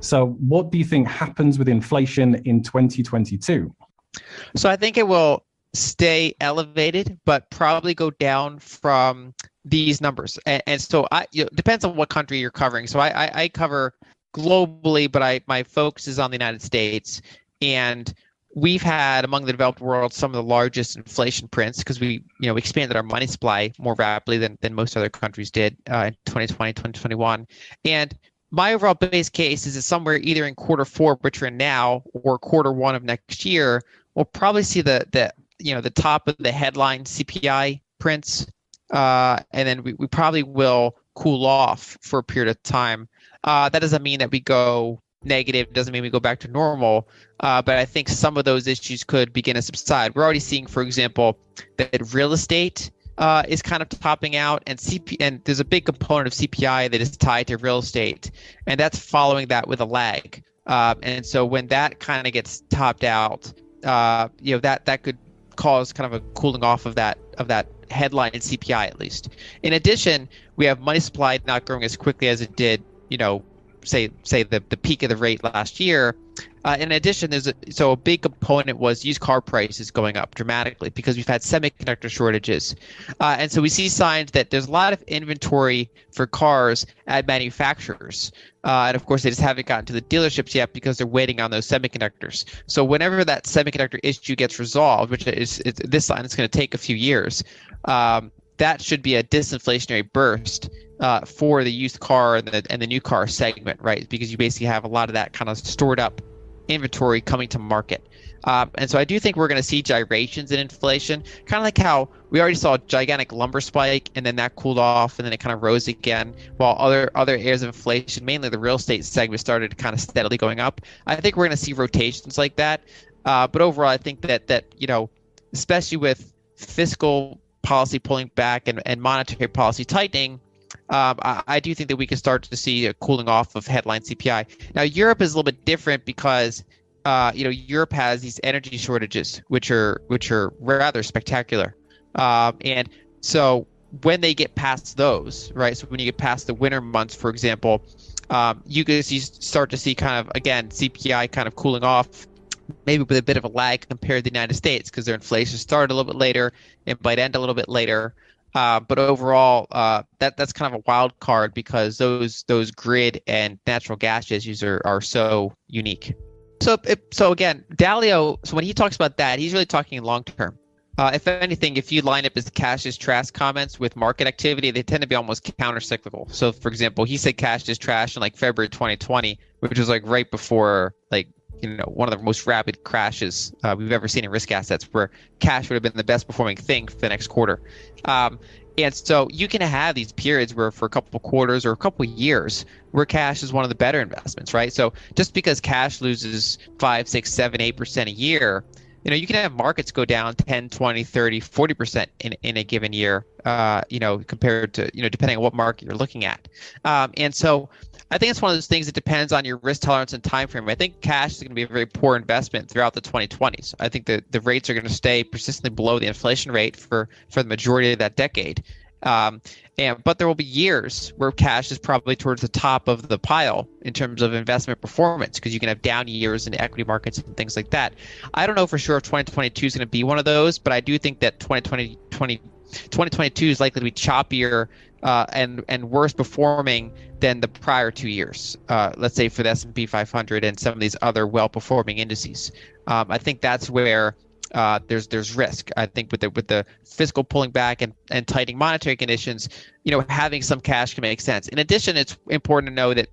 So what do you think happens with inflation in 2022? So I think it will stay elevated, but probably go down from these numbers. And so depends on what country you're covering. So I cover globally, but my focus is on the United States. And we've had, among the developed world, some of the largest inflation prints because we expanded our money supply more rapidly than most other countries did in 2020, 2021. And my overall base case is that somewhere either in quarter four, which we're in now, or quarter one of next year, we'll probably see the top of the headline CPI prints, and then we probably will cool off for a period of time. That doesn't mean that we go negative. It doesn't mean we go back to normal. But I think some of those issues could begin to subside. We're already seeing, for example, that real estate is kind of topping out, and there's a big component of CPI that is tied to real estate, and that's following that with a lag. And so when that kind of gets topped out, that could cause kind of a cooling off of that headline in CPI at least. In addition, we have money supply not growing as quickly as it did, say the peak of the rate last year. In addition, a big component was used car prices going up dramatically because we've had semiconductor shortages. And so we see signs that there's a lot of inventory for cars at manufacturers. And of course, they just haven't gotten to the dealerships yet because they're waiting on those semiconductors. So whenever that semiconductor issue gets resolved, which is this sign, it's going to take a few years, that should be a disinflationary burst for the used car and the new car segment, right? Because you basically have a lot of that kind of stored up inventory coming to market. And so I do think we're going to see gyrations in inflation, kind of like how we already saw a gigantic lumber spike and then that cooled off and then it kind of rose again, while other areas of inflation, mainly the real estate segment, started kind of steadily going up. I think we're going to see rotations like that. But overall, I think that especially with fiscal policy pulling back and monetary policy tightening, I do think that we can start to see a cooling off of headline CPI. Now, Europe is a little bit different because Europe has these energy shortages, which are rather spectacular. And so when they get past those, right? So when you get past the winter months, for example, you start to see kind of, again, CPI kind of cooling off, maybe with a bit of a lag compared to the United States because their inflation started a little bit later. It might end a little bit later. But overall, that's kind of a wild card because those grid and natural gas issues are so unique. So again, Dalio, so when he talks about that, he's really talking long term. If anything, if you line up his cash is trash comments with market activity, they tend to be almost counter-cyclical. So, for example, he said cash is trash in like February 2020, which was like right before one of the most rapid crashes we've ever seen in risk assets, where cash would have been the best performing thing for the next quarter. And so you can have these periods where for a couple of quarters or a couple of years where cash is one of the better investments, right? So just because cash loses 5, 6, 7, 8% a year, you can have markets go down 10, 20, 30, 40% in a given year, compared to, depending on what market you're looking at. And so I think it's one of those things that depends on your risk tolerance and time frame. I think cash is going to be a very poor investment throughout the 2020s. I think the rates are going to stay persistently below the inflation rate for the majority of that decade. But there will be years where cash is probably towards the top of the pile in terms of investment performance because you can have down years in equity markets and things like that. I don't know for sure if 2022 is going to be one of those, but I do think that 2022 is likely to be choppier and worse performing than the prior 2 years, let's say for the S&P 500 and some of these other well-performing indices. I think that's where there's risk. I think with the fiscal pulling back and tightening monetary conditions, having some cash can make sense. In addition, it's important to know that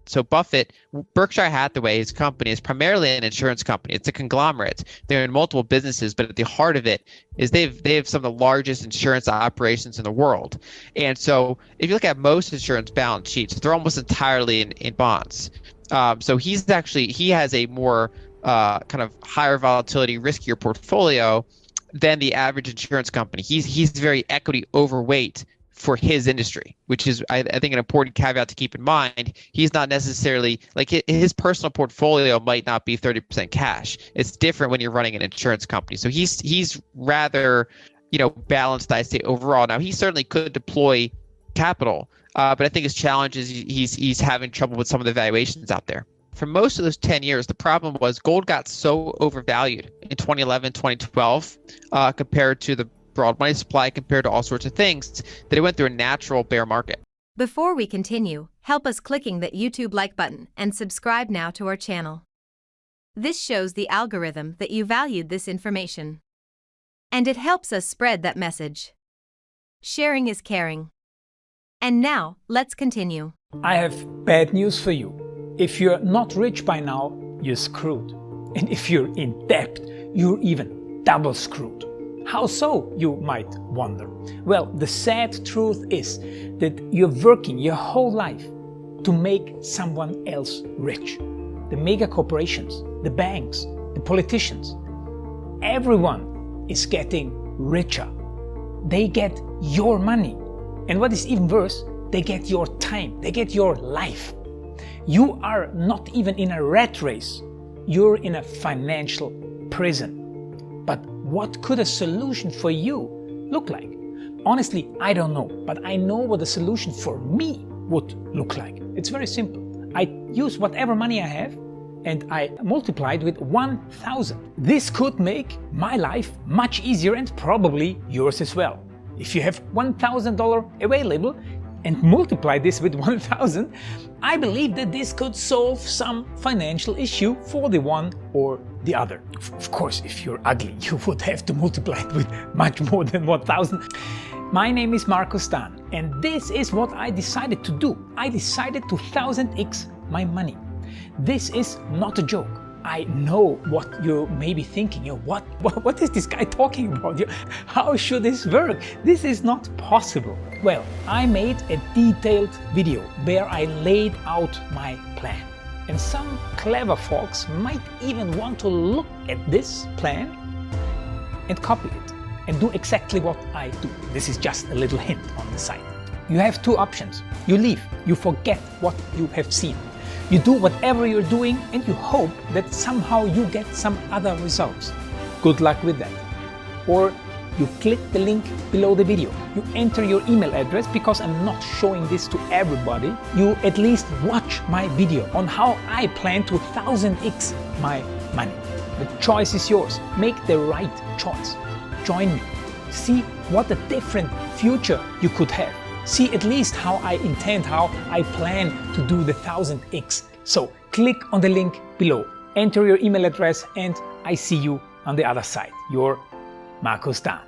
Berkshire Hathaway, his company, is primarily an insurance company. It's a conglomerate. They're in multiple businesses, but at the heart of it is they have some of the largest insurance operations in the world. And so if you look at most insurance balance sheets, they're almost entirely in bonds. So he has a more kind of higher volatility, riskier portfolio than the average insurance company. He's very equity overweight for his industry, which is, I think, an important caveat to keep in mind. He's not necessarily, like, his personal portfolio might not be 30% cash. It's different when you're running an insurance company. So he's rather, balanced, I say, overall. Now, he certainly could deploy capital, but I think his challenge is he's having trouble with some of the valuations out there. for most of those 10 years, the problem was gold got so overvalued in 2011, 2012, compared to the broad money supply, compared to all sorts of things, that it went through a natural bear market. Before we continue, help us clicking that YouTube like button and subscribe now to our channel. This shows the algorithm that you valued this information. And it helps us spread that message. Sharing is caring. And now, let's continue. I have bad news for you. If you're not rich by now, you're screwed. And if you're in debt, you're even double screwed. How so, you might wonder? Well, the sad truth is that you're working your whole life to make someone else rich. The mega corporations, the banks, the politicians, everyone is getting richer. They get your money. And what is even worse, they get your time, they get your life. You are not even in a rat race, you're in a financial prison. But what could a solution for you look like? Honestly, I don't know, but I know what a solution for me would look like. It's very simple. I use whatever money I have and I multiply it with 1,000. This could make my life much easier and probably yours as well. If you have $1,000 available and multiply this with 1,000, I believe that this could solve some financial issue for the one or the other. Of course, if you're ugly, you would have to multiply it with much more than 1,000. My name is Markus Dahn, and this is what I decided to do. I decided to 1000x my money. This is not a joke. I know what you may be thinking. What is this guy talking about? How should this work? This is not possible. Well, I made a detailed video where I laid out my plan. And some clever folks might even want to look at this plan and copy it and do exactly what I do. This is just a little hint on the side. You have two options. You leave, you forget what you have seen. You do whatever you're doing and you hope that somehow you get some other results. Good luck with that. Or you click the link below the video. You enter your email address because I'm not showing this to everybody. You at least watch my video on how I plan to 1000x my money. The choice is yours. Make the right choice. Join me. See what a different future you could have. See at least how I plan to do the 1000x. So click on the link below, enter your email address, and I see you on the other side. Your Markus Dahn.